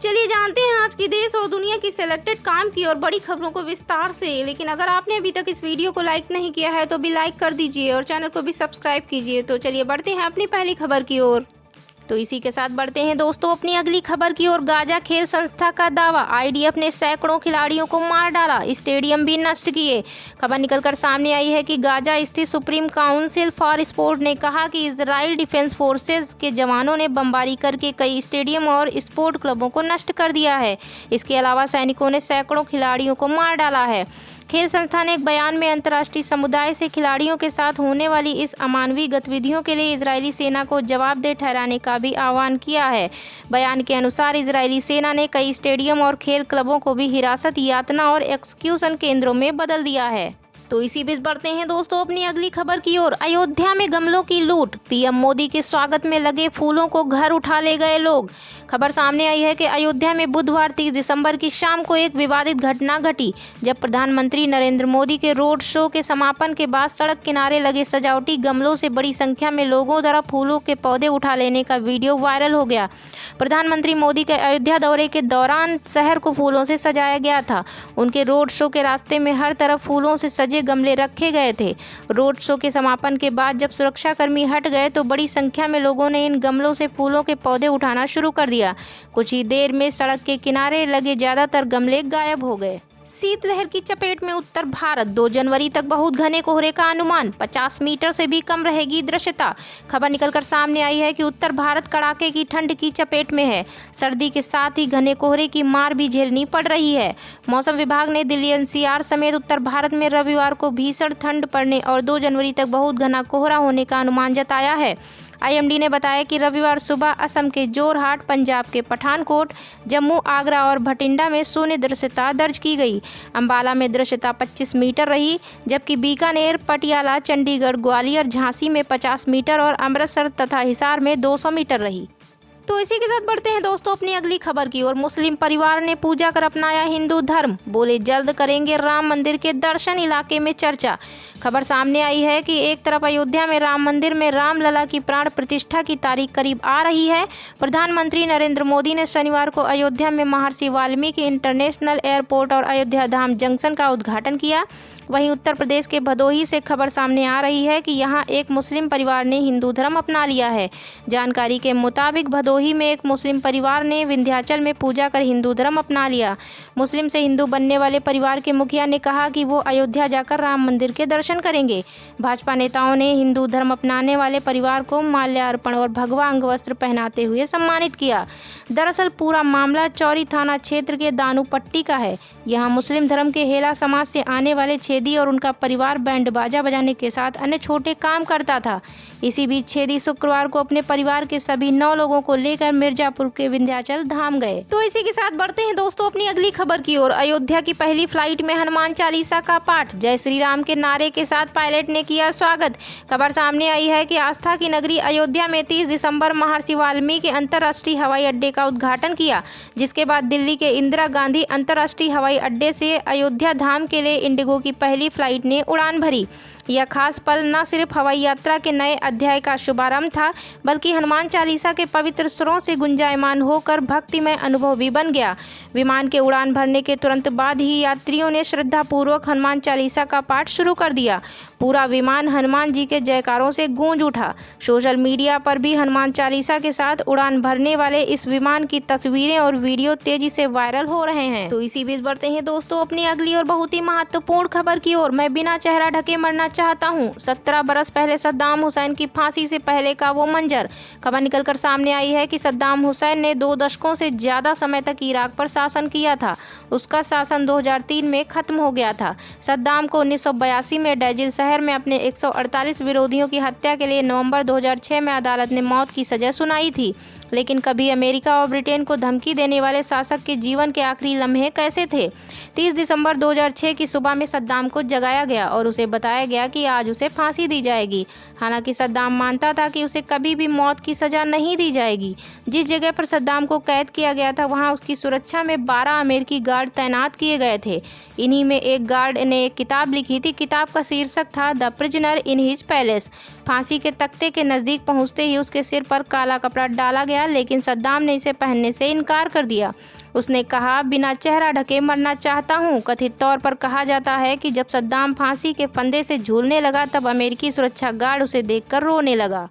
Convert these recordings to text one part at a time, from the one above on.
चलिए जानते हैं आज की देश और दुनिया की सिलेक्टेड काम की और बड़ी खबरों को विस्तार से। लेकिन अगर आपने अभी तक इस वीडियो को लाइक नहीं किया है तो भी लाइक कर दीजिए और चैनल को भी सब्सक्राइब कीजिए। तो चलिए बढ़ते हैं अपनी पहली खबर की ओर। तो इसी के साथ बढ़ते हैं दोस्तों अपनी अगली खबर की ओर। गाजा खेल संस्था का दावा, आईडीएफ ने सैकड़ों खिलाड़ियों को मार डाला, स्टेडियम भी नष्ट किए। खबर निकलकर सामने आई है कि गाजा स्थित सुप्रीम काउंसिल फॉर स्पोर्ट ने कहा कि इजराइल डिफेंस फोर्सेज के जवानों ने बमबारी करके कई स्टेडियम और स्पोर्ट क्लबों को नष्ट कर दिया है। इसके अलावा सैनिकों ने सैकड़ों खिलाड़ियों को मार डाला है। खेल संस्था ने एक बयान में अंतर्राष्ट्रीय समुदाय से खिलाड़ियों के साथ होने वाली इस अमानवीय गतिविधियों के लिए इजरायली सेना को जवाबदेह ठहराने का भी आह्वान किया है। बयान के अनुसार इजरायली सेना ने कई स्टेडियम और खेल क्लबों को भी हिरासत, यातना और एक्सक्यूशन केंद्रों में बदल दिया है। तो इसी बीच बढ़ते हैं दोस्तों अपनी अगली खबर की ओर। अयोध्या में गमलों की लूट, पीएम मोदी के स्वागत में लगे फूलों को घर उठा ले गए लोग। खबर सामने आई है कि अयोध्या में बुधवार 30 दिसंबर की शाम को एक विवादित घटना घटी, जब प्रधानमंत्री नरेंद्र मोदी के रोड शो के समापन के बाद सड़क किनारे लगे सजावटी गमलों से बड़ी संख्या में लोगों द्वारा फूलों के पौधे उठा लेने का वीडियो वायरल हो गया। प्रधानमंत्री मोदी के अयोध्या दौरे के दौरान शहर को फूलों से सजाया गया था। उनके रोड शो के रास्ते में हर तरफ फूलों से सजे गमले रखे गए थे। रोड शो के समापन के बाद जब सुरक्षाकर्मी हट गए तो बड़ी संख्या में लोगों ने इन गमलों से फूलों के पौधे उठाना शुरू कर दिया। कुछ ही देर में सड़क के किनारे लगे ज्यादातर गमले गायब हो गए। शीतलहर की चपेट में उत्तर भारत, 2 जनवरी तक बहुत घने कोहरे का अनुमान, 50 मीटर से भी कम रहेगी दृश्यता। खबर निकलकर सामने आई है कि उत्तर भारत कड़ाके की ठंड की चपेट में है। सर्दी के साथ ही घने कोहरे की मार भी झेलनी पड़ रही है। मौसम विभाग ने दिल्ली एनसीआर समेत उत्तर भारत में रविवार को भीषण ठंड पड़ने और 2 जनवरी तक बहुत घना कोहरा होने का अनुमान जताया है। आईएमडी ने बताया कि रविवार सुबह असम के जोरहाट, पंजाब के पठानकोट, जम्मू, आगरा और भटिंडा में शून्य दृश्यता दर्ज की गई। अंबाला में दृश्यता 25 मीटर रही, जबकि बीकानेर, पटियाला, चंडीगढ़, ग्वालियर, झांसी में 50 मीटर और अमृतसर तथा हिसार में 200 मीटर रही। तो इसी के साथ बढ़ते हैं दोस्तों अपनी अगली खबर की ओर। मुस्लिम परिवार ने पूजा कर अपनाया हिंदू धर्म, बोले जल्द करेंगे राम मंदिर के दर्शन, इलाके में चर्चा। खबर सामने आई है कि एक तरफ अयोध्या में राम मंदिर में रामलला की प्राण प्रतिष्ठा की तारीख करीब आ रही है। प्रधानमंत्री नरेंद्र मोदी ने शनिवार को अयोध्या में महर्षि वाल्मीकि इंटरनेशनल एयरपोर्ट और अयोध्या धाम जंक्शन का उद्घाटन किया। वहीं उत्तर प्रदेश के भदोही से खबर सामने आ रही है कि यहां एक मुस्लिम परिवार ने हिंदू धर्म अपना लिया है। जानकारी के मुताबिक भदोही में एक मुस्लिम परिवार ने विंध्याचल में पूजा कर हिंदू धर्म अपना लिया। मुस्लिम से हिंदू बनने वाले परिवार के मुखिया ने कहा कि वो अयोध्या जाकर राम मंदिर के दर्शन करेंगे। भाजपा नेताओं ने हिंदू धर्म अपनाने वाले परिवार को माल्यार्पण और भगवा अंगवस्त्र पहनाते हुए सम्मानित किया। दरअसल पूरा मामला चौरी थाना क्षेत्र के दानूपट्टी का है। यहाँ मुस्लिम धर्म के हेला समाज से आने वाले छेदी और उनका परिवार बैंड बाजा बजाने के साथ अन्य छोटे काम करता था। इसी बीच छेदी शुक्रवार को अपने परिवार के सभी 9 लोगों को लेकर मिर्जापुर के विंध्याचल धाम गए। तो इसी के साथ बढ़ते हैं दोस्तों अपनी अगली खबर की ओर। अयोध्या की पहली फ्लाइट में हनुमान चालीसा का पाठ, जय श्री राम के नारे के साथ पायलट ने किया स्वागत। खबर सामने आई है कि आस्था की नगरी अयोध्या में 30 दिसंबर महर्षि वाल्मीकि अंतर्राष्ट्रीय हवाई अड्डे का उद्घाटन किया, जिसके बाद दिल्ली के इंदिरा गांधी अंतर्राष्ट्रीय हवाई अड्डे से अयोध्या धाम के लिए इंडिगो की पहली फ्लाइट ने उड़ान भरी। यह खास पल न सिर्फ हवाई यात्रा के नए अध्याय का शुभारंभ था, बल्कि हनुमान चालीसा के पवित्र सुरों से गुंजायमान होकर भक्तिमय अनुभव भी बन गया। विमान के उड़ान भरने के तुरंत बाद ही यात्रियों ने श्रद्धापूर्वक हनुमान चालीसा का पाठ शुरू कर दिया। पूरा विमान हनुमान जी के जयकारों से गूंज उठा। सोशल मीडिया पर भी हनुमान चालीसा के साथ उड़ान भरने वाले इस विमान की तस्वीरें और वीडियो तेजी से वायरल हो रहे हैं। तो इसी बीच बढ़ते हैं दोस्तों अपनी अगली और बहुत ही महत्वपूर्ण खबर की ओर। मैं बिना चेहरा ढके मरना चाहता हूं, 17 बरस पहले सद्दाम हुसैन की फांसी से पहले का वो मंजर। खबर निकलकर सामने आई है कि सद्दाम हुसैन ने 2 दशकों से ज्यादा समय तक इराक पर शासन किया था। उसका शासन 2003 में खत्म हो गया था। सद्दाम को 1982 में डैजिल शहर में अपने 148 विरोधियों की हत्या के लिए नवंबर 2006 में अदालत ने मौत की सजा सुनाई थी। लेकिन कभी अमेरिका और ब्रिटेन को धमकी देने वाले शासक के जीवन के आखिरी लम्हे कैसे थे? 30 दिसंबर 2006 की सुबह में सद्दाम को जगाया गया और उसे बताया गया कि आज उसे फांसी दी जाएगी। हालांकि सद्दाम मानता था कि उसे कभी भी मौत की सजा नहीं दी जाएगी। जिस जगह पर सद्दाम को कैद किया गया था वहां उसकी सुरक्षा में 12 अमेरिकी गार्ड तैनात किए गए थे। इन्हीं में एक गार्ड ने एक किताब लिखी थी। किताब का शीर्षक था the prisoner in his palace. फांसी के तख्ते के नज़दीक पहुंचते ही उसके सिर पर काला कपड़ा डाला गया गया, लेकिन सद्दाम ने इसे पहनने से इनकार कर दिया। उसने कहा, बिना चेहरा ढके मरना चाहता हूं। कथित तौर पर कहा जाता है कि जब सद्दाम फांसी के फंदे से झूलने लगा तब अमेरिकी सुरक्षा गार्ड उसे देखकर रोने लगा।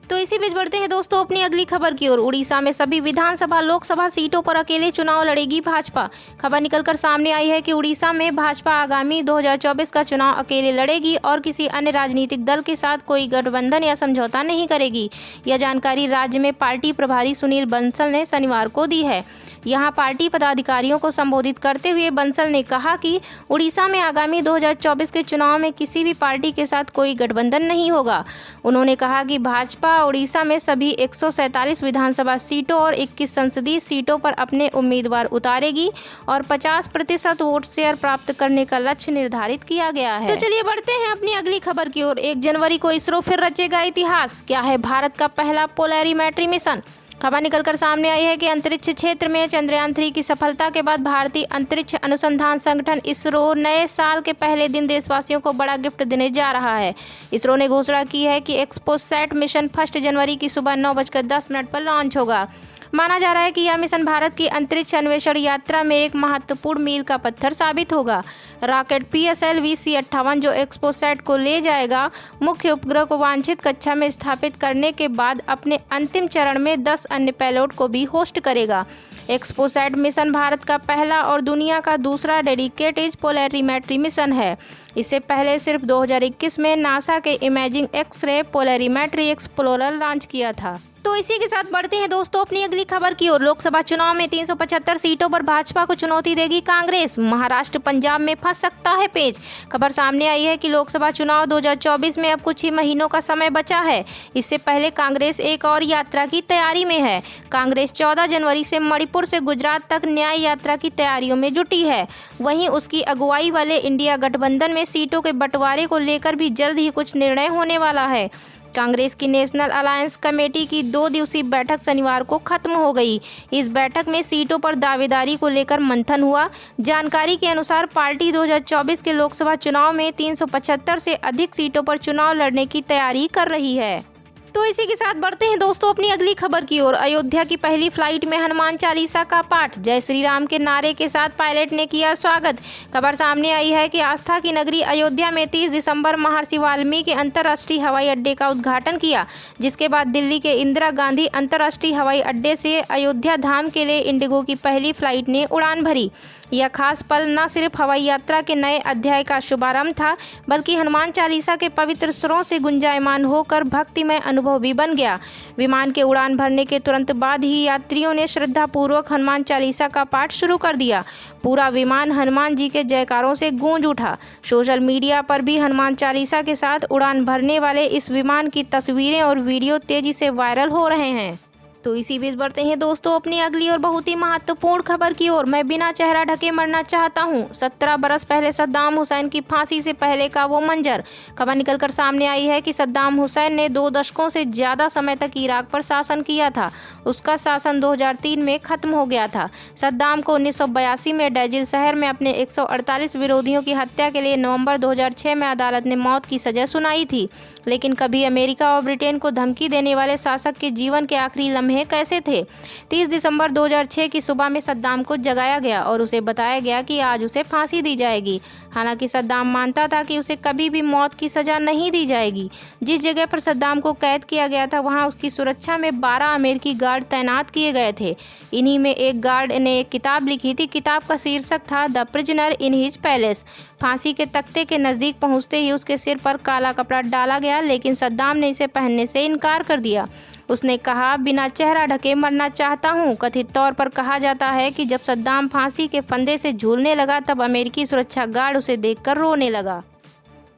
तो इसी बीच बढ़ते हैं दोस्तों अपनी अगली खबर की ओर। उड़ीसा में सभी विधानसभा लोकसभा सीटों पर अकेले चुनाव लड़ेगी भाजपा। खबर निकलकर सामने आई है कि उड़ीसा में भाजपा आगामी 2024 का चुनाव अकेले लड़ेगी और किसी अन्य राजनीतिक दल के साथ कोई गठबंधन या समझौता नहीं करेगी। यह जानकारी राज्य में पार्टी प्रभारी सुनील बंसल ने शनिवार को दी है। यहां पार्टी पदाधिकारियों को संबोधित करते हुए बंसल ने कहा कि उड़ीसा में आगामी 2024 के चुनाव में किसी भी पार्टी के साथ कोई गठबंधन नहीं होगा। उन्होंने कहा कि भाजपा उड़ीसा में सभी 147 विधानसभा सीटों और 21 संसदीय सीटों पर अपने उम्मीदवार उतारेगी और 50% वोट शेयर प्राप्त करने का लक्ष्य निर्धारित किया गया है। तो चलिए बढ़ते हैं अपनी अगली खबर की ओर। 1 जनवरी को इसरो फिर रचेगा इतिहास। क्या है भारत का पहला पोलैरिमेट्री मिशन? खबर निकलकर सामने आई है कि अंतरिक्ष क्षेत्र में चंद्रयान 3 की सफलता के बाद भारतीय अंतरिक्ष अनुसंधान संगठन इसरो नए साल के पहले दिन देशवासियों को बड़ा गिफ्ट देने जा रहा है। इसरो ने घोषणा की है कि एक्सपोसैट मिशन 1 जनवरी की सुबह 9:10 पर लॉन्च होगा। माना जा रहा है कि यह मिशन भारत की अंतरिक्ष अन्वेषण यात्रा में एक महत्वपूर्ण मील का पत्थर साबित होगा। रॉकेट PSLV-C58 जो एक्सपोसैट को ले जाएगा, मुख्य उपग्रह को वांछित कक्षा में स्थापित करने के बाद अपने अंतिम चरण में 10 अन्य पेलोड को भी होस्ट करेगा। एक्सपोसैट मिशन भारत का पहला और दुनिया का दूसरा डेडिकेटेड पोलैरिमेट्री मिशन है। इससे पहले सिर्फ 2021 में नासा के इमेजिंग एक्स-रे पोलैरिमेट्री एक्सप्लोरर लॉन्च किया था। तो इसी के साथ बढ़ते हैं दोस्तों अपनी अगली खबर की ओर। लोकसभा चुनाव में 375 सीटों पर भाजपा को चुनौती देगी कांग्रेस। महाराष्ट्र पंजाब में फंस सकता है पेच। खबर सामने आई है कि लोकसभा चुनाव 2024 में अब कुछ ही महीनों का समय बचा है। इससे पहले कांग्रेस एक और यात्रा की तैयारी में है। कांग्रेस 14 जनवरी से मणिपुर से गुजरात तक न्याय यात्रा की तैयारियों में जुटी है। वहीं उसकी अगुवाई वाले इंडिया गठबंधन में सीटों के बंटवारे को लेकर भी जल्द ही कुछ निर्णय होने वाला है। कांग्रेस की नेशनल अलायंस कमेटी की 2 दिवसीय बैठक शनिवार को खत्म हो गई। इस बैठक में सीटों पर दावेदारी को लेकर मंथन हुआ। जानकारी के अनुसार पार्टी 2024 के लोकसभा चुनाव में 375 से अधिक सीटों पर चुनाव लड़ने की तैयारी कर रही है। तो इसी के साथ बढ़ते हैं दोस्तों अपनी अगली खबर की ओर। अयोध्या की पहली फ्लाइट में हनुमान चालीसा का पाठ, जय श्री राम के नारे के साथ पायलट ने किया स्वागत। खबर सामने आई है कि आस्था की नगरी अयोध्या में 30 दिसंबर महर्षि वाल्मीकि अंतर्राष्ट्रीय हवाई अड्डे का उद्घाटन किया, जिसके बाद दिल्ली के इंदिरा गांधी अंतर्राष्ट्रीय हवाई अड्डे से अयोध्या धाम के लिए इंडिगो की पहली फ्लाइट ने उड़ान भरी। यह खास पल न सिर्फ हवाई यात्रा के नए अध्याय का शुभारंभ था, बल्कि हनुमान चालीसा के पवित्र स्वरों से गुंजायमान होकर भक्तिमय अनुभव भी बन गया। विमान के उड़ान भरने के तुरंत बाद ही यात्रियों ने श्रद्धापूर्वक हनुमान चालीसा का पाठ शुरू कर दिया। पूरा विमान हनुमान जी के जयकारों से गूंज उठा। सोशल मीडिया पर भी हनुमान चालीसा के साथ उड़ान भरने वाले इस विमान की तस्वीरें और वीडियो तेजी से वायरल हो रहे हैं। तो इसी बीच बढ़ते हैं दोस्तों अपनी अगली और बहुत ही महत्वपूर्ण खबर की ओर। मैं बिना चेहरा ढके मरना चाहता हूं। 17 बरस पहले सद्दाम हुसैन की फांसी से पहले का वो मंजर। खबर निकलकर सामने आई है कि सद्दाम हुसैन ने 2 दशकों से ज़्यादा समय तक इराक पर शासन किया था। उसका शासन 2003 में खत्म हो गया था। सद्दाम को 1982 में डैजिल शहर में अपने 148 विरोधियों की हत्या के लिए नवंबर 2006 में अदालत ने मौत की सजा सुनाई थी। लेकिन कभी अमेरिका और ब्रिटेन को धमकी देने वाले शासक के जीवन के आखिरी लम्हे कैसे थे? 30 दिसंबर 2006 की सुबह में सद्दाम को जगाया गया और उसे बताया गया कि आज उसे फांसी दी जाएगी। हालांकि सद्दाम मानता था कि उसे कभी भी मौत की सजा नहीं दी जाएगी। जिस जगह पर सद्दाम को कैद किया गया था, वहां उसकी सुरक्षा में 12 अमेरिकी गार्ड तैनात किए गए थे। इन्हीं में एक गार्ड ने एक किताब लिखी थी। किताब का शीर्षक था the prisoner in his palace. फांसी के तख्ते के नज़दीक पहुंचते ही उसके सिर पर काला कपड़ा डाला गया, लेकिन सद्दाम ने इसे पहनने से इनकार कर दिया। उसने कहा, बिना चेहरा ढके मरना चाहता हूं। कथित तौर पर कहा जाता है कि जब सद्दाम फांसी के फंदे से झूलने लगा तब अमेरिकी सुरक्षा गार्ड उसे देखकर रोने लगा।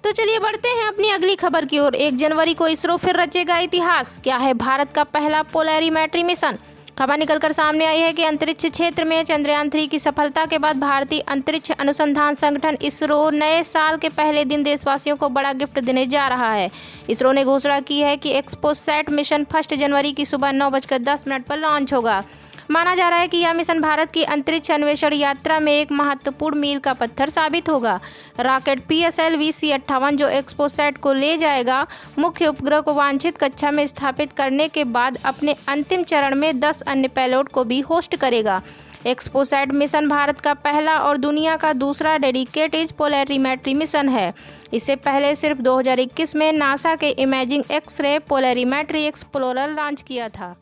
तो चलिए बढ़ते हैं अपनी अगली खबर की ओर। 1 जनवरी को इसरो फिर रचेगा इतिहास। क्या है भारत का पहला पोलैरिमेट्री मिशन? खबर निकलकर सामने आई है कि अंतरिक्ष क्षेत्र में चंद्रयान 3 की सफलता के बाद भारतीय अंतरिक्ष अनुसंधान संगठन इसरो नए साल के पहले दिन देशवासियों को बड़ा गिफ्ट देने जा रहा है। इसरो ने घोषणा की है कि एक्सपोसैट मिशन 1 जनवरी की सुबह 9:10 पर लॉन्च होगा। माना जा रहा है कि यह मिशन भारत की अंतरिक्ष अन्वेषण यात्रा में एक महत्वपूर्ण मील का पत्थर साबित होगा। रॉकेट PSLV-C-58 जो एक्सपोसैट को ले जाएगा, मुख्य उपग्रह को वांछित कक्षा में स्थापित करने के बाद अपने अंतिम चरण में 10 अन्य पेलोड को भी होस्ट करेगा। एक्सपोसैट मिशन भारत का पहला और दुनिया का दूसरा डेडिकेटेड पोलैरिमेट्री मिशन है। इससे पहले सिर्फ 2021 में नासा के इमेजिंग एक्स-रे पोलैरिमेट्री एक्सप्लोरर लॉन्च किया था।